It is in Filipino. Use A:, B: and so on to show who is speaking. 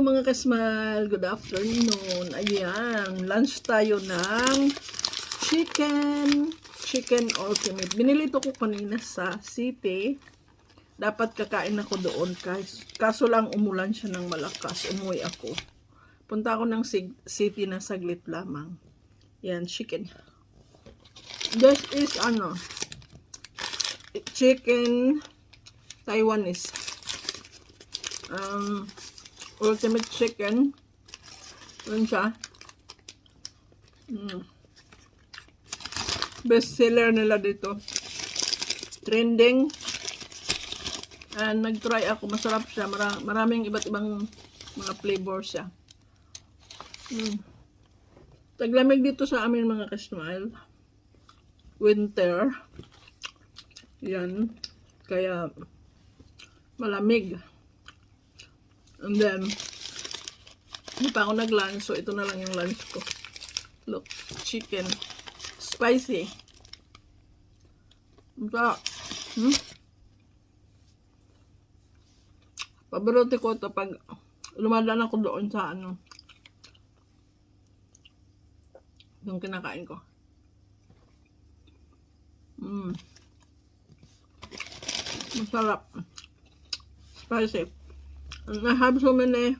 A: mga kasmal, good afternoon. Ayan, lunch tayo ng chicken ultimate. Binili ito ko kanina sa city. Dapat kakain ako doon guys. Kaso lang umulan siya ng malakas. Umuwi ako. Punta ako ng city na saglit lamang. Yan, chicken. This is chicken Taiwanese. Ultimate chicken. Yun siya. Best seller nila dito. Trending. And nag-try ako. Masarap siya. Maraming iba't ibang mga flavor siya. Taglamig dito sa amin mga kasmile. Winter. Yan. Kaya malamig. And then, hindi pa ako nag-lunch. So, ito na lang yung lunch ko. Look, chicken. Spicy. Ito. Paborito ko ito pag lumadaan ako doon sa yung kinakain ko. Masarap. Spicy. And I have so many